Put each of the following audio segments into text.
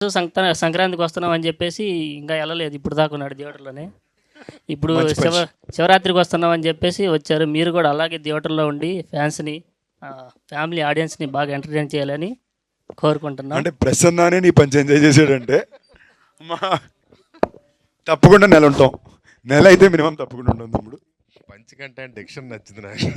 సంక్రాంతికి వస్తున్నాం అని చెప్పేసి ఇంకా వెళ్ళలేదు. ఇప్పుడు దాకా ఉన్నాడు థియేటర్లోనే. ఇప్పుడు మంచి పని. శివరాత్రికి వస్తున్నాం అని చెప్పేసి వచ్చారు. మీరు కూడా అలాగే థియేటర్లో ఉండి ఫ్యాన్స్ని, ఫ్యామిలీ ఆడియన్స్ని బాగా ఎంటర్టైన్ చేయాలని కోరుకుంటున్నాం. అంటే ప్రసన్నానే నీ పంచి ఎంజాయ్ చేసాడంటే మా తప్పకుండా నెల ఉంటాం. నెల అయితే మినిమం తప్పకుండా ఉంటాం తమ్ముడు. పంచి కంటే డిక్షన్ నచ్చింది నాకు.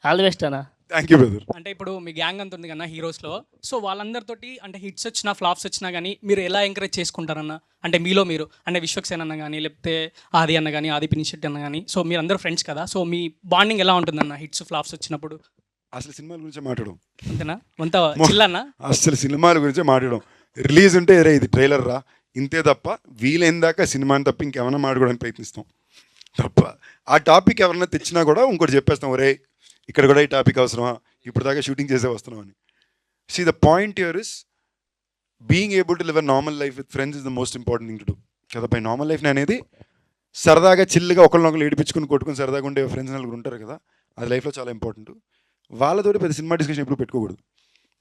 ఆల్ ది బెస్ట్ అన్న. Thank you brother. అంటే ఇప్పుడు మీ గ్యాంగ్ అంత ఉంది కదా హీరోస్లో, సో వాళ్ళందరితోటి అంటే హిట్స్ వచ్చినా ఫ్లాప్స్ వచ్చినా కానీ మీరు ఎలా ఎంకరేజ్ చేసుకుంటారన్న? అంటే మీలో మీరు అంటే విశ్వక్సేన్ అన్న కానీ, లేకపోతే ఆది అన్న కానీ, ఆది పినిషెట్టి అన్న కానీ, సో మీరు అందరూ ఫ్రెండ్స్ కదా, సో మీ బాండింగ్ ఎలా ఉంటుందన్న హిట్స్ ఫ్లాప్స్ వచ్చినప్పుడు? అసలు సినిమాల గురించి మాట్లాడడం అంతేనా? అంత చిల్లన్న? అసలు సినిమాల గురించి మాట్లాడడం. రిలీజ్ ఉంటే రే ఇది ట్రైలర్ రా ఇంతే తప్ప, వీలైన దాకా సినిమాని తప్ప ఇంకేమైనా మాట్లాడడానికి ప్రయత్నిస్తాం తప్ప. ఆ టాపిక్ ఎవరైనా తెచ్చినా కూడా ఇంకోటి చెప్పేస్తాం, ఒరే ఇక్కడ కూడా ఈ టాపిక్ అవసరమా, ఇప్పుడు దాకా షూటింగ్ చేసే వస్తున్నాం అని. See the point here is being able to live a normal life with friends is the most important thing to do కదా. బై నార్మల్ లైఫ్ అనేది సరదాగా చిల్లుగా ఒకరినొకరు ఏడిపించుకుని కొట్టుకుని సరదాగా ఉండే ఫ్రెండ్స్ నలుగురు ఉంటారు కదా, అది లైఫ్లో చాలా ఇంపార్టెంట్. వాళ్ళతోటి పెద్ద సినిమా డిస్కషన్ ఎప్పుడు పెట్టుకోకూడదు.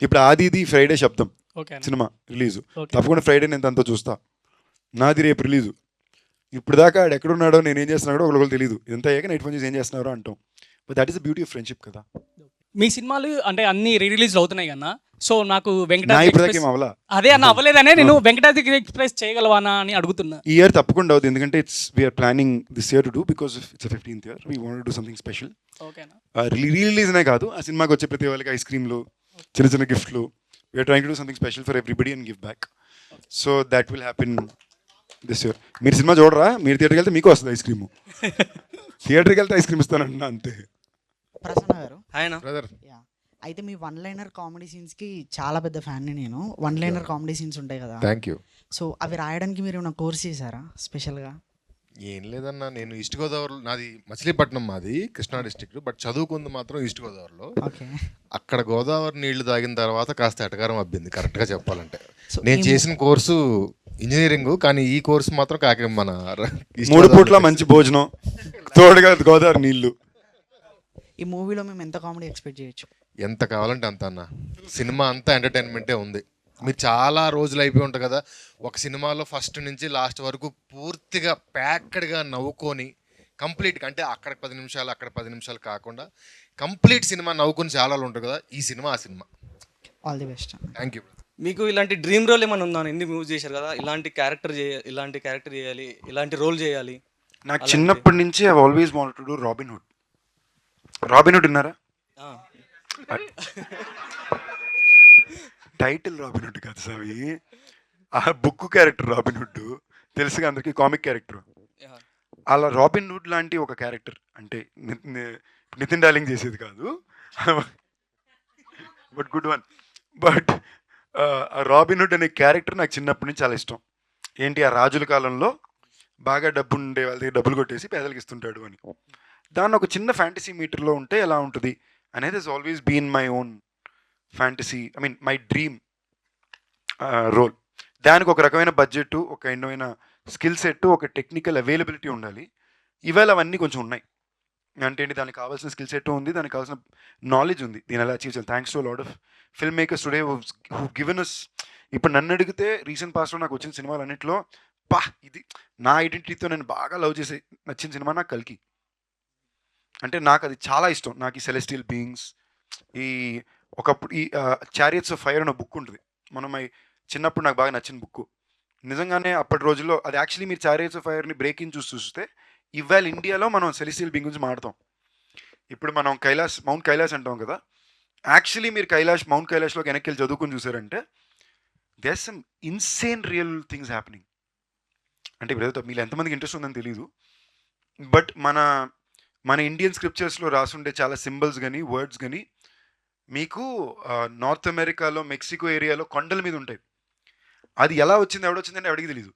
ఇప్పుడు ఆది ఇది ఫ్రైడే శబ్దం ఓకే సినిమా రిలీజు, ఓకే. తప్పకుండా ఫ్రైడే నేను తనతో చూస్తా. నాది రేపు రిలీజు. ఇప్పుడు దాకా ఆడు ఎక్కడున్నాడో నేను ఏం చేస్తున్నాడో ఒకరికి తెలియదు. ఇదంతా అయ్యాక నైట్ ఫోన్ చేసి ఏం చేస్తున్నారో అంటాం. But that is the beauty of friendship కదా. మీ సినిమాలు అంటే అన్ని రిలీజ్ అవుతున్నాయి కన్నా, సో నాకు నా వెంకటాద్రి ఇప్పుడు దాకా ఎక్స్ప్రెస్ ఏం అవలా. అదే అన్న అవ్వలేదనే నేను వెంకటాద్రి ఎక్స్ప్రెస్ చేయగలవానా అని అడుగుతున్నా. ఈ ఇయర్ తప్పకుండా అవుతుంది, ఎందుకంటే we're planning this year to do because it's 15th year. We want do something special. ఓకేనా? రిలీజ్నే కాదు, ఆ సినిమాకి వచ్చే ప్రతి వాళ్ళకి ఐస్ క్రీమ్లు, చిన్న చిన్న గిఫ్ట్లు. We're trying to do something special for everybody and give back. So that will happen this year. మీరు సినిమా చూడరా, మీరు థియేటర్కి వెళ్తే మీకు వస్తుంది ఐస్ క్రీము. థియేటర్కి వెళ్తే ఐస్ క్రీమ్ ఇస్తానంటున్నా అంతే. ప్రసన్న గారు, ఆయన బ్రదర్ యా, అయితే మీ వన్ లైనర్ కామెడీ సీన్స్కి చాలా పెద్ద ఫ్యాన్ని నేను. వన్ లైనర్ కామెడీ సీన్స్ ఉంటాయి కదా, థ్యాంక్ యూ. సో అవి రాయడానికి మీరు ఏమైనా కోర్స్ చేశారా స్పెషల్గా? ఏం లేదన్నా, నేను ఈస్ట్ గోదావరి, నాది మచిలీపట్నం, మాది కృష్ణా డిస్ట్రిక్ట్, బట్ చదువుకుంది మాత్రం ఈస్ట్ గోదావరిలో. ఓకే. అక్కడ గోదావరి నీళ్లు తాగిన తర్వాత కాస్త ఎటకారం అబ్బింది కరెక్ట్గా చెప్పాలంటే. సో నేను చేసిన కోర్సు ఇంజనీరింగ్, కానీ ఈ కోర్సు మాత్రం మన ఈస్ట్ 3 పూట్ల గోదావరిలో మంచి భోజనం, తోడుగా గోదావరి నీళ్లు. ఈ మూవీలో మేము ఎంత కామెడీ ఎక్స్పెక్ట్ చేయొచ్చు? ఎంత కావాలంటే అంత అన్న. సినిమా అంతా ఎంటర్టైన్మెంటే ఉంది. మీరు చాలా రోజులు అయిపోయి ఉంటారు కదా, ఒక సినిమాలో ఫస్ట్ నుంచి లాస్ట్ వరకు పూర్తిగా ప్యాక్డ్గా నవ్వుకొని కంప్లీట్గా, అంటే అక్కడ 10 నిమిషాలు అక్కడ 10 నిమిషాలు కాకుండా కంప్లీట్ సినిమా నవ్వుకొని చాలా ఉంటారు కదా, ఈ సినిమా ఆ cinema. All the best. Thank you. మీకు ఇలాంటి డ్రీమ్ రోల్ ఏమైనా ఉందా? ఎందుకు మూవ్ చేశారు కదా, ఇలాంటి క్యారెక్టర్ చేయాలి, ఇలాంటి రోల్ చేయాలి? నాకు చిన్నప్పటి నుంచి I always wanted to do robin hood. Robin hood విన్నారా? టైటిల్ రాబిన్ హుడ్ కాదు సావి, ఆ బుక్ క్యారెక్టర్ రాబిన్ హుడ్ తెలుసుగా అందరికి, కామిక్ క్యారెక్టర్. అలా రాబిన్ హుడ్ లాంటి ఒక క్యారెక్టర్, అంటే నితిన్ డార్లింగ్ చేసేది కాదు, బట్ గుడ్ వన్. బట్ ఆ రాబిన్ హుడ్ అనే క్యారెక్టర్ నాకు చిన్నప్పటి నుంచి చాలా ఇష్టం. ఏంటి, ఆ రాజుల కాలంలో బాగా డబ్బు ఉండే వాళ్ళ దగ్గర డబ్బులు కొట్టేసి పేదలకు ఇస్తుంటాడు అని. దాన్ని ఒక చిన్న ఫ్యాంటసీ మీటర్లో ఉంటే ఎలా ఉంటుంది అనేది is always been my own fantasy, I mean my dream role. దానికి ఒక రకమైన బడ్జెట్, ఒక ఎన్నోమైన స్కిల్ సెట్, ఒక టెక్నికల్ అవైలబిలిటీ ఉండాలి. ఇవాళ అవన్నీ కొంచెం ఉన్నాయి. అంటే ఏంటి, దానికి కావాల్సిన స్కిల్ సెట్ ఉంది, దానికి కావాల్సిన నాలెడ్జ్ ఉంది, దీని ఎలా అచీవ్ చేయాలి. Thanks to lot of film makers today who given us. ఇప్పుడు నన్ను అడిగితే రీసెంట్ పాస్ట్లో నాకు వచ్చిన సినిమాలు అన్నింటిలో ఇది నా ఐడెంటిటీతో నేను బాగా లవ్ చేసే నచ్చిన సినిమా నాకు కల్కి. అంటే నాకు అది చాలా ఇష్టం. నాకు ఈ సెలెస్టియల్ బీయింగ్స్, ఈ ఒకప్పుడు ఈ చారియట్స్ ఆఫ్ ఫైర్ అనే బుక్ ఉంటుంది, మనం చిన్నప్పుడు నాకు బాగా నచ్చిన బుక్. నిజంగానే అప్పటి రోజుల్లో అది యాక్చువల్లీ మీరు చారియట్స్ ఆఫ్ ఫైర్ని బ్రేక్ ఇన్ చూస్తే ఇవాళ ఇండియాలో మనం సెలెస్టియల్ బీయింగ్ గురించి మాట్లాడతాం. ఇప్పుడు మనం మౌంట్ కైలాస్ అంటాం కదా, యాక్చువల్లీ మీరు మౌంట్ కైలాష్లోకి వెనక్కి వెళ్ళి చదువుకుని చూసారంటే there some insane real things happening. అంటే ఇప్పుడు మీరు ఎంతమందికి ఇంట్రెస్ట్ ఉందని తెలియదు, బట్ మన ఇండియన్ స్క్రిప్చర్స్లో రాసుండే చాలా సింబల్స్ కానీ వర్డ్స్ కానీ మీకు నార్త్ అమెరికాలో మెక్సికో ఏరియాలో కొండల మీద ఉంటాయి. అది ఎలా వచ్చింది, ఎవడొచ్చిందంటే ఎవడికి తెలీదు.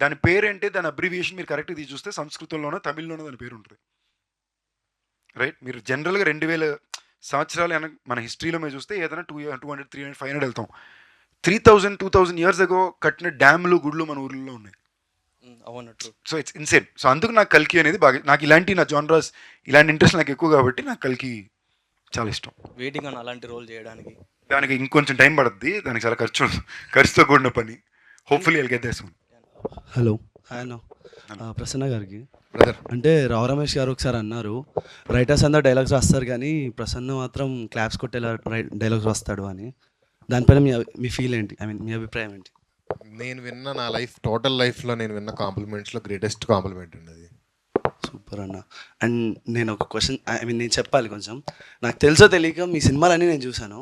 దాని పేరేంటే, దాని అబ్రివియేషన్ మీరు కరెక్ట్గా తీసి చూస్తే సంస్కృతంలోనో తమిళ్లోనో దాని పేరు ఉంటుంది. రైట్, మీరు జనరల్గా 2000 సంవత్సరాలు మన హిస్టరీలో మీరు చూస్తే ఏదైనా 200, 300, 500 వెళ్తాం. 3000-2000 years ago కట్టిన డ్యాములు, గుళ్ళు మన ఊర్లలో ఉన్నాయి. So it's insane. సో అందుకు నాకు కల్కి అనేది బాగా, నాకు ఇలాంటి నా జానరాస్, ఇలాంటి ఇంట్రెస్ట్ నాకు ఎక్కువ కాబట్టి నాకు కల్కి చాలా ఇష్టం. వెయిటింగ్ అన్న అలాంటి రోల్ చేయడానికి. దానికి ఇంకొంచెం టైం పడుద్ది, దానికి చాలా ఖర్చుతో కూడిన పని. Hopefully I'll get this one. Hello hi అన్న. ప్రసన్న గారికి బ్రదర్ అంటే రావు రమేష్ గారు ఒకసారి అన్నారు, రైటర్స్ అందరు డైలాగ్స్ రాస్తారు కానీ ప్రసన్న మాత్రం క్లాప్స్ కొట్టేలా డైలాగ్స్ రాస్తాడు అని. దానిపైన మీ ఫీల్ ఏంటి, ఐ మీన్ మీ అభిప్రాయం ఏంటి? నేను విన్న నా టోటల్ లైఫ్లో నేను విన్న కాంప్లిమెంట్స్లో గ్రేటెస్ట్ కాంప్లిమెంట్ అండి అది. సూపర్ అన్న. అండ్ నేను ఒక క్వశ్చన్, ఐ మీన్ నేను చెప్పాలి కొంచెం. నాకు తెలుసో తెలియక మీ సినిమాలన్నీ నేను చూశాను.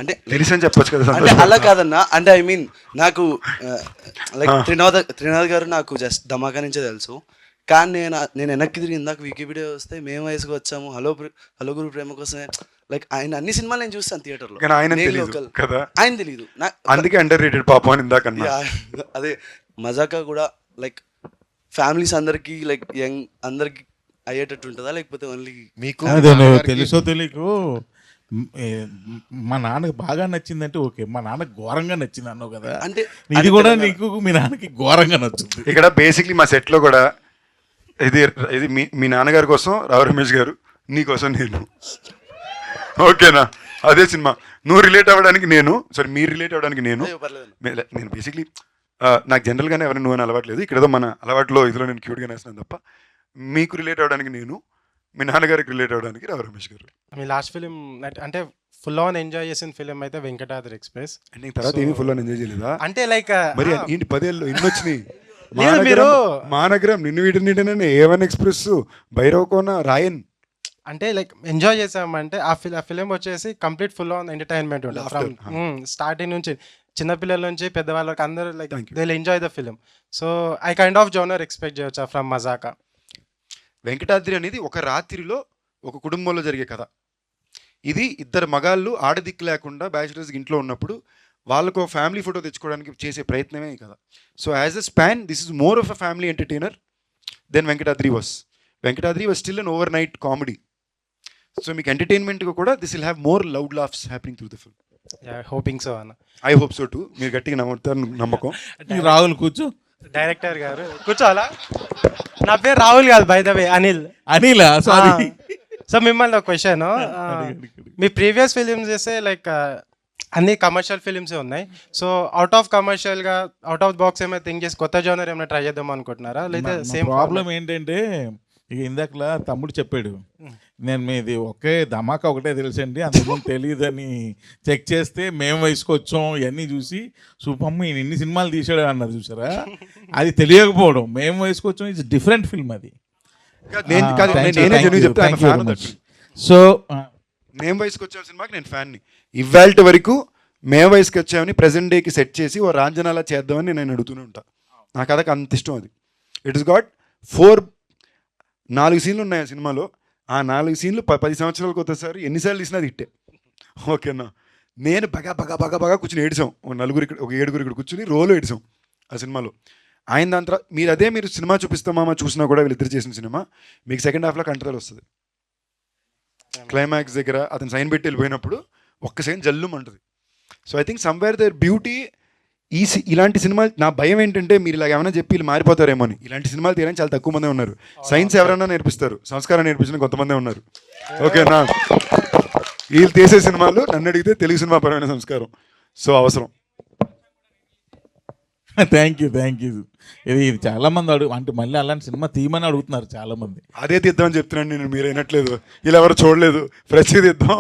అంటే తెలిసని చెప్పొచ్చు కదా. అంటే అలా కాదన్నా, అంటే ఐ మీన్ నాకు లైక్ త్రినాథ్ గారు నాకు జస్ట్ ధమాకా నుంచే తెలుసు. కానీ నేను వెనక్కి తిరిగి ఇందాక వికీపీడియా వస్తే మేము వయసుకు వచ్చాము, హలో గురు ప్రేమ కోసమే, లైక్ ఆయన అన్ని సినిమాలు నేను చూస్తాను థియేటర్లో. కానీ ఆయన నేను తెలీదు local. కదా. ఆయన తెలీదు అందుకే అండర్ రేటెడ్ పాపం అని ఇందాక అన్నా. అదే మజాకా కూడా లైక్ ఫ్యామిలీస్ అందరికి లైక్ యంగ్ అందరికి అయ్యేటట్టు ఉంటుందా, లేకపోతే ఓన్లీ మీకు అదే నువ్వు తెలుసో తెలియకు మా నాన్నకి బాగా నచ్చిందంటే ఓకే, మా నాన్నకి ఘోరంగా నచ్చింది అన్నావు కదా, అంటే ఇది కూడా నీకు మీ నాన్నకి ఘోరంగా నచ్చుంది. ఇక్కడ బేసిక్లీ మా సెట్లో కూడా ఇది మీ నాన్నగారి కోసం రావు రమేష్ గారు, నీ కోసం నేను. ఓకేనా, అదే సినిమా. నువ్వు రిలేట్ అవ్వడానికి నేను, సారీ మీరు రిలేట్ అవ్వడానికి నేను. నేను బేసిక్లీ నాకు జనరల్గానే ఎవరైనా నువ్వు అని అలవాట్లేదు. ఇక్కడ ఏదో మన అలవాట్లో ఇదిలో నేను క్యూట్గా నేస్తున్నాను తప్ప, మీకు రిలేట్ అవ్వడానికి నేను, మీ నాన్నగారికి రిలేట్ అవ్వడానికి రావు రమేష్ గారు. మీ లాస్ట్ ఫిలిం అంటే ఫుల్ ఆన్ ఎంజాయ్ చేసిన ఫిలిం అయితే వెంకటాద్రి ఎక్స్ప్రెస్. అండ్ నీకు తర్వాత ఏమీ ఫుల్ అని ఎంజాయ్ చేయలేదా? అంటే లైక్ మరి ఏంటి 10 ఏళ్ళు ఇన్ని వచ్చినాయి. మీరు మానగరం, నిన్ను వీటిని A1 ఎక్స్ప్రెస్, భైరవకోన, రాయన్. అంటే లైక్ ఎంజాయ్ చేసామంటే ఆ ఫిలిం వచ్చేసి కంప్లీట్ ఫుల్ ఆన్ ఎంటర్టైన్మెంట్ ఉంటుంది ఫ్రమ్ స్టార్టింగ్ నుంచి, చిన్నపిల్లల నుంచి పెద్దవాళ్ళకి అందరూ like they will enjoy the film. So I kind of genre expect చేయొచ్చా ఫ్రమ్ మజాకా? వెంకటాద్రి అనేది ఒక రాత్రిలో ఒక కుటుంబంలో జరిగే కథ. ఇది ఇద్దరు మగాళ్ళు ఆడదిక్కు లేకుండా బ్యాచిలర్స్ ఇంట్లో ఉన్నప్పుడు వాళ్ళకు ఫ్యామిలీ ఫోటో తెచ్చుకోవడానికి చేసే ప్రయత్నమే ఈ కథ. So as a span this is more of a family entertainer then Venkatadri was. Venkatadri was still an overnight comedy. So మీకు ఎంటర్టైన్మెంట్గా కూడా this will have more loud laughs happening through the film. Hoping so అన్న. I hope so too. మీరు గట్టిగా నమ్ముతారు, నమ్మకం. రాహుల్ కూర్చో. Director గారు కూర్చోవాలా? నా పేరు రాహుల్ కాదు, by the way Anil. Sorry. So మిమ్మల్ని ఒక క్వశ్చన్, మీ ప్రీవియస్ ఫిలిమ్స్ చేస్తే లైక్ అన్ని కమర్షియల్ ఫిలిమ్సే ఉన్నాయి. సో అవుట్ ఆఫ్ కమర్షియల్గా అవుట్ ఆఫ్ బాక్స్ ఏమైనా థింక్ చేసి కొత్త జోనర్ ఏమైనా ట్రై చేద్దాం అనుకుంటున్నారా, లేదా సేమ్ ప్రాబ్లం ఏంటంటే ఇక ఇందాకలా తమ్ముడు చెప్పాడు, నేను మీది ఒకే ధమాకా ఒకటే తెలుసండి, అందుకని తెలియదని చెక్ చేస్తే మేము వయసుకొచ్చాం ఇవన్నీ చూసి సూపమ్మ ఈయన ఇన్ని సినిమాలు తీసాడు అన్నారు చూసారా, అది తెలియకపోవడం. మేము వయసుకొచ్చాం ఇట్స్ డిఫరెంట్ ఫిల్మ్ అది. సో మేము వయసుకు వచ్చాం సినిమాకి నేను ఫ్యాన్ని. ఇవాళ వరకు మేము వయసుకి వచ్చామని ప్రెసెంట్ డేకి సెట్ చేసి ఓ రాంజనాలా చేద్దామని నేను అడుగుతూనే ఉంటాను. నాకు అదొక అంత ఇష్టం అది. ఇట్ ఇస్ గాట్ 4 సీన్లు ఉన్నాయి ఆ సినిమాలో. ఆ 4 సీన్లు 10 సంవత్సరాలకు ఒకసారి ఎన్నిసార్లు తీసినా అది ఇట్టే. ఓకేనా, నేను బాగా కూర్చుని ఏడిసాం. ఒక 7 ఇక్కడ కూర్చుని రోలో ఏడిసాం ఆ సినిమాలో. ఆయన దాని తర్వాత మీరు సినిమా చూపిస్తామా చూసినా కూడా వీళ్ళిద్దరు చేసిన సినిమా మీకు సెకండ్ హాఫ్లో కంట్రోల్ వస్తుంది. క్లైమాక్స్ దగ్గర అతను సైన్ పెట్టి వెళ్ళిపోయినప్పుడు ఒక్క సైన్ జల్లుమంటుంది. So I think somewhere there beauty ఇలాంటి సినిమాలు. నా భయం ఏంటంటే మీరు ఇలాగ ఏమైనా చెప్పి వీళ్ళు మారిపోతారేమో అని. ఇలాంటి సినిమాలు తీయడానికి చాలా తక్కువ మందే ఉన్నారు. సైన్స్ ఎవరైనా నేర్పిస్తారు, సంస్కారం నేర్పించిన కొంతమందే ఉన్నారు. ఓకేనా, వీళ్ళు తీసే సినిమాలు నన్ను అడిగితే తెలుగు సినిమా పరమైన సంస్కారం. సో అవసరం. Thank you. ఇది చాలా మంది అంటే మళ్ళీ అలాంటి సినిమా తీయమని అడుగుతున్నారు చాలా మంది. అదే తీద్దామని చెప్తున్నాను నేను, మీరు అయినట్లేదు. వీళ్ళు ఎవరు చూడలేదు, ఫ్రెష్గా తీద్దాం.